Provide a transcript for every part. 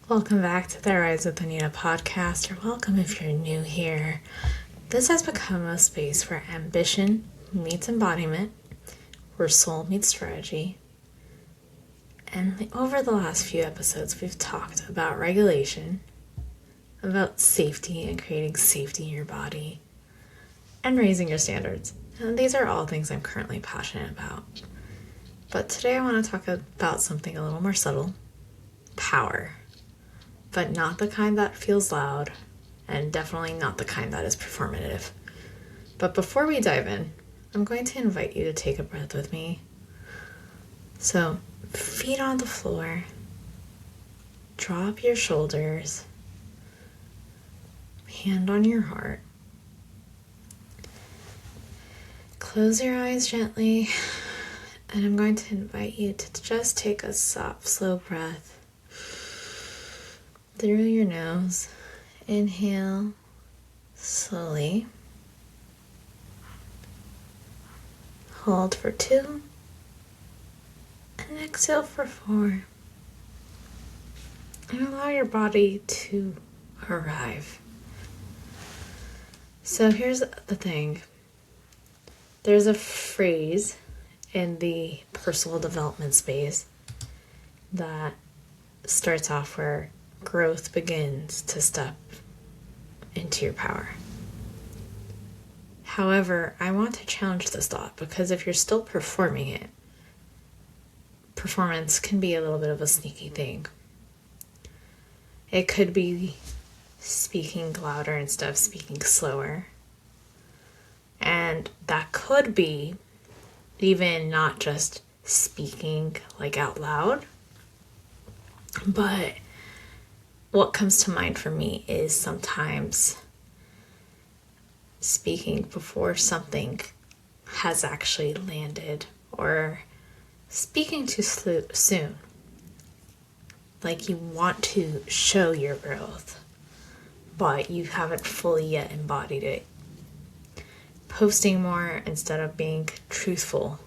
Welcome back to the Rise with Anita Podcast, or welcome if you're new here. This has become a space where ambition meets embodiment, where soul meets strategy. And over the last few episodes, we've talked about regulation, about safety and creating safety in your body, and raising your standards. And these are all things I'm currently passionate about. But today I want to talk about something a little more subtle: power. But not the kind that feels loud, and definitely not the kind that is performative. But before we dive in, I'm going to invite you to take a breath with me. So, feet on the floor, drop your shoulders, hand on your heart. Close your eyes gently, and I'm going to invite you to just take a soft, slow breath through your nose. Inhale slowly. Hold for 2. And exhale for 4. And allow your body to arrive. So here's the thing. There's a phrase in the personal development space that starts off where growth begins to step into your power. However, I want to challenge this thought, because if you're still performing it, performance can be a little bit of a sneaky thing. It could be speaking louder instead of speaking slower. And that could be even not just speaking like out loud, but what comes to mind for me is sometimes speaking before something has actually landed, or speaking too soon. Like you want to show your growth, but you haven't fully yet embodied it. Posting more instead of being truthful.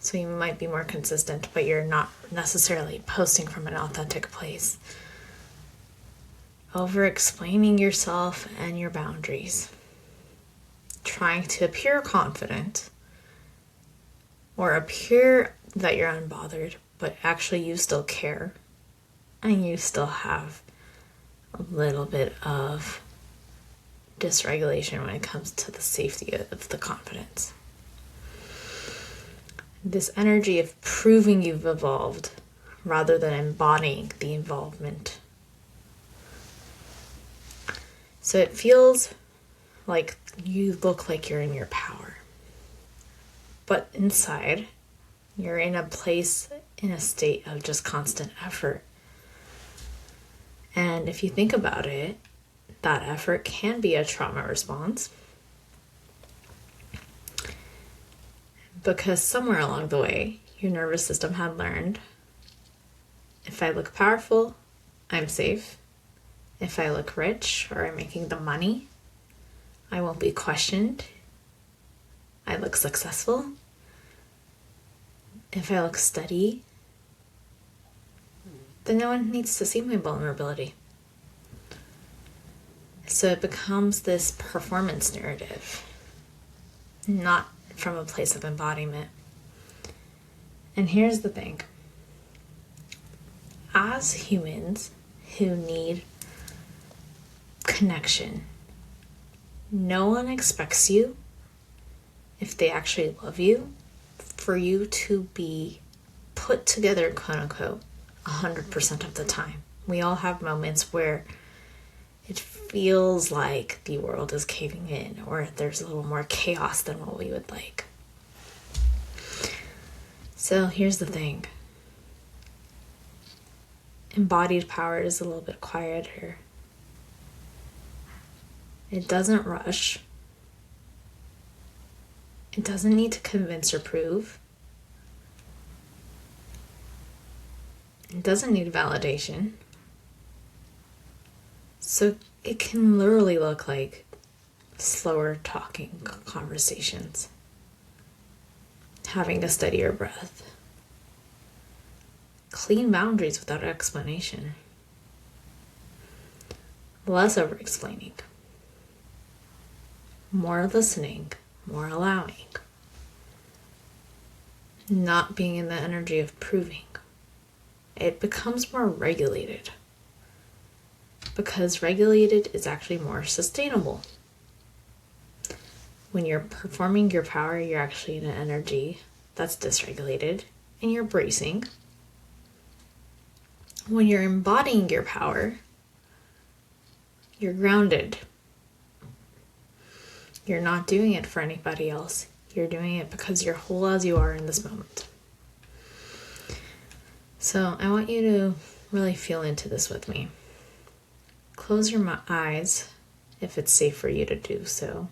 So you might be more consistent, but you're not necessarily posting from an authentic place. Over-explaining yourself and your boundaries. Trying to appear confident or appear that you're unbothered, but actually you still care and you still have a little bit of dysregulation when it comes to the safety of the confidence. This energy of proving you've evolved rather than embodying the involvement. So it feels like you look like you're in your power. But inside, you're in a state of just constant effort. And if you think about it, that effort can be a trauma response. Because somewhere along the way, your nervous system had learned, if I look powerful, I'm safe. If I look rich or I'm making the money, I won't be questioned. I look successful. If I look steady, then no one needs to see my vulnerability. So it becomes this performance narrative, not from a place of embodiment. And here's the thing. As humans who need connection, no one expects you, if they actually love you, for you to be put together, quote unquote, 100% of the time. We all have moments where it feels like the world is caving in, or there's a little more chaos than what we would like. So here's the thing. Embodied power is a little bit quieter. It doesn't rush. It doesn't need to convince or prove. It doesn't need validation. So it can literally look like slower talking conversations, having a steadier breath, clean boundaries without explanation, less over explaining, more listening, more allowing, not being in the energy of proving. It becomes more regulated, because regulated is actually more sustainable. When you're performing your power, you're actually in an energy that's dysregulated and you're bracing. When you're embodying your power, you're grounded. You're not doing it for anybody else. You're doing it because you're whole as you are in this moment. So I want you to really feel into this with me. Close your eyes if it's safe for you to do so.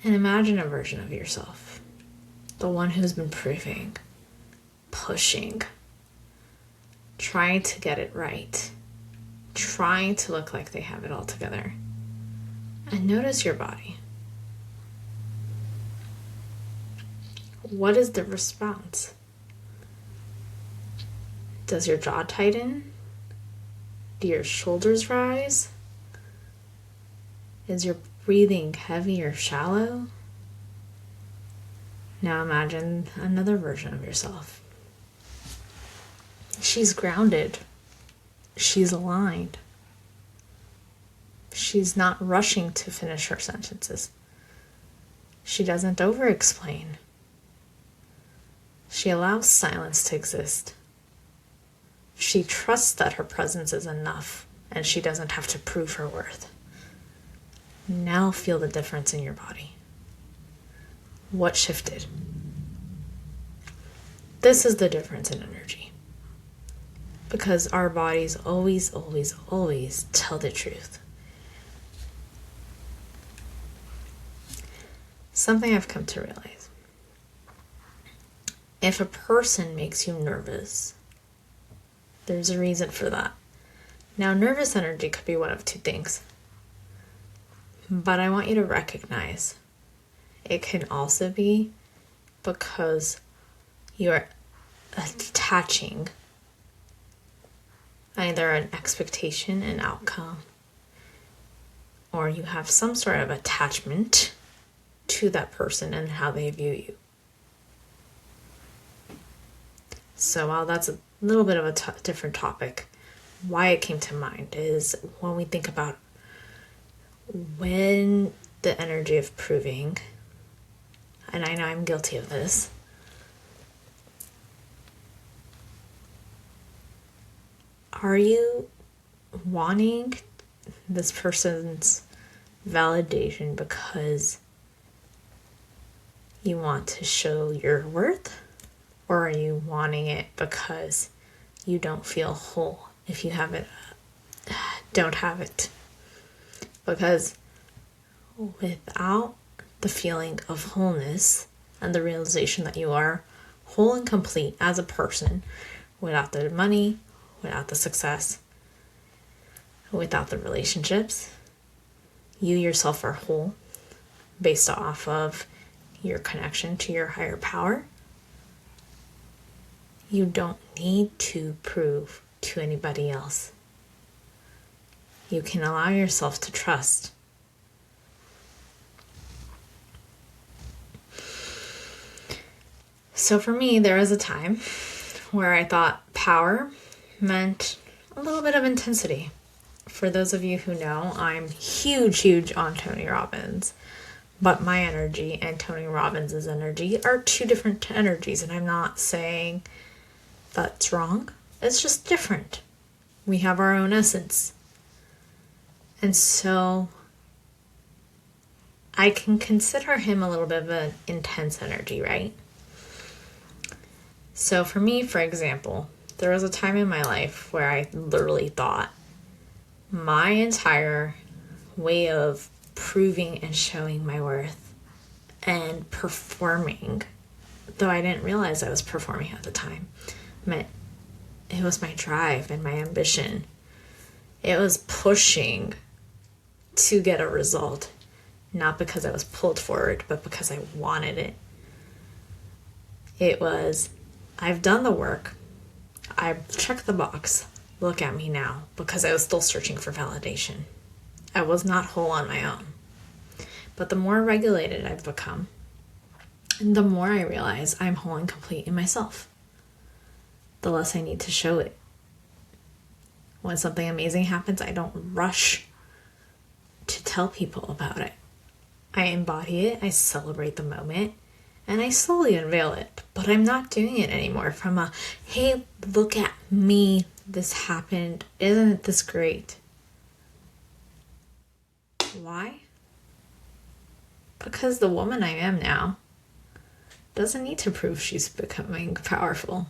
And imagine a version of yourself. The one who's been proving, pushing, trying to get it right, trying to look like they have it all together. And notice your body. What is the response? Does your jaw tighten? Do your shoulders rise? Is your breathing heavy or shallow? Now imagine another version of yourself. She's grounded. She's aligned. She's not rushing to finish her sentences. She doesn't over-explain. She allows silence to exist. She trusts that her presence is enough and she doesn't have to prove her worth. Now feel the difference in your body. What shifted? This is the difference in energy. Because our bodies always, always, always tell the truth. Something I've come to realize. If a person makes you nervous, there's a reason for that. Now, nervous energy could be one of two things. But I want you to recognize it can also be because you're attaching either an expectation, an outcome, or you have some sort of attachment to that person and how they view you. So while that's a little bit of a different topic, why it came to mind is when we think about when the energy of proving, and I know I'm guilty of this, are you wanting this person's validation because you want to show your worth? Or are you wanting it because you don't feel whole if you don't have it? Because without the feeling of wholeness and the realization that you are whole and complete as a person, without the money, without the success, without the relationships, you yourself are whole based off of your connection to your higher power. You don't need to prove to anybody else. You can allow yourself to trust. So for me, there was a time where I thought power meant a little bit of intensity. For those of you who know, I'm huge on Tony Robbins. But my energy and Tony Robbins' energy are two different energies. And I'm not saying that's wrong. It's just different. We have our own essence. And so I can consider him a little bit of an intense energy, right? So for me, for example, there was a time in my life where I literally thought my entire way of proving and showing my worth and performing, though I didn't realize I was performing at the time, meant it was my drive and my ambition. It was pushing to get a result, not because I was pulled forward, but because I wanted it. It was, I've done the work, I've checked the box, look at me now, because I was still searching for validation. I was not whole on my own. But the more regulated I've become, the more I realize I'm whole and complete in myself, the less I need to show it. When something amazing happens, I don't rush to tell people about it. I embody it, I celebrate the moment, and I slowly unveil it. But I'm not doing it anymore from a, hey, look at me, this happened, isn't this great? Why? Because the woman I am now doesn't need to prove she's becoming powerful.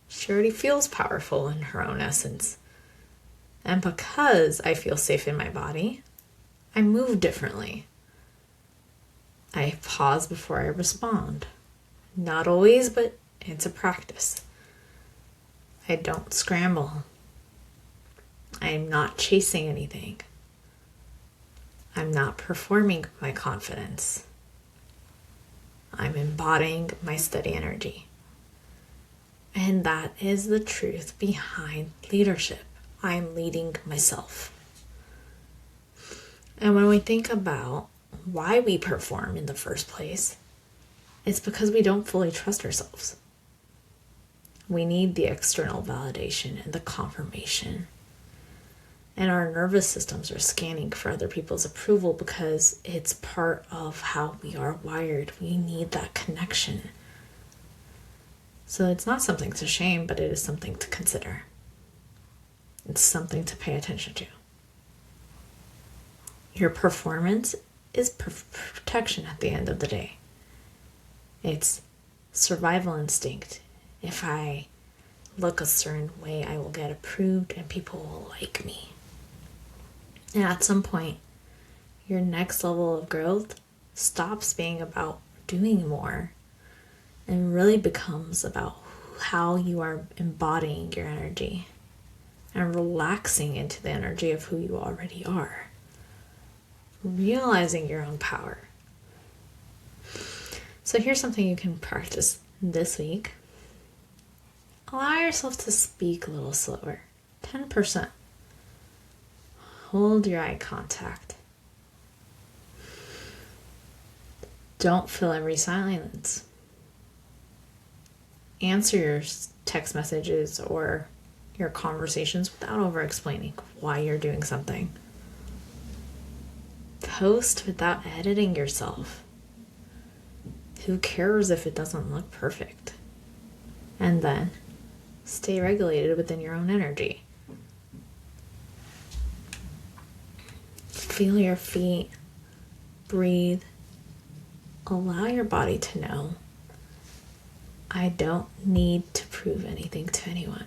She already feels powerful in her own essence. And because I feel safe in my body, I move differently. I pause before I respond. Not always, but it's a practice. I don't scramble. I'm not chasing anything. I'm not performing my confidence. I'm embodying my steady energy. And that is the truth behind leadership. I'm leading myself. And when we think about why we perform in the first place, it's because we don't fully trust ourselves. We need the external validation and the confirmation. And our nervous systems are scanning for other people's approval because it's part of how we are wired. We need that connection. So it's not something to shame, but it is something to consider. It's something to pay attention to. Your performance is protection at the end of the day. It's survival instinct. If I look a certain way, I will get approved and people will like me. And at some point, your next level of growth stops being about doing more and really becomes about how you are embodying your energy and relaxing into the energy of who you already are. Realizing your own power. So here's something you can practice this week. Allow yourself to speak a little slower. 10%. Hold your eye contact. Don't fill every silence. Answer your text messages or your conversations without over-explaining why you're doing something. Post without editing yourself. Who cares if it doesn't look perfect? And then stay regulated within your own energy. Feel your feet. Breathe. Allow your body to know, I don't need to prove anything to anyone.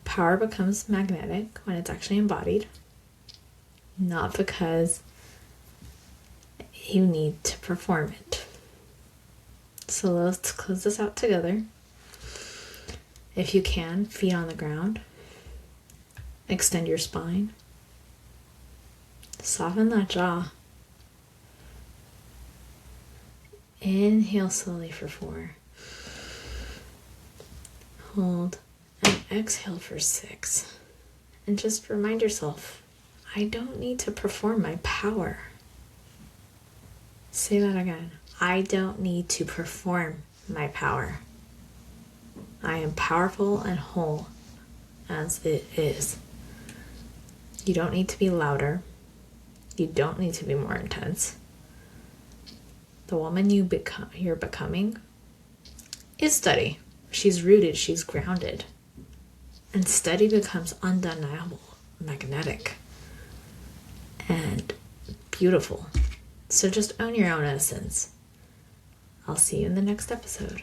Power becomes magnetic when it's actually embodied, not because you need to perform it. So let's close this out together. If you can, feet on the ground. Extend your spine. Soften that jaw. Inhale slowly for 4. Hold and exhale for 6. And just remind yourself, I don't need to perform my power. Say that again. I don't need to perform my power. I am powerful and whole as it is. You don't need to be louder. You don't need to be more intense. The woman you're becoming is steady. She's rooted. She's grounded. And steady becomes undeniable, magnetic, and beautiful. So just own your own essence. I'll see you in the next episode.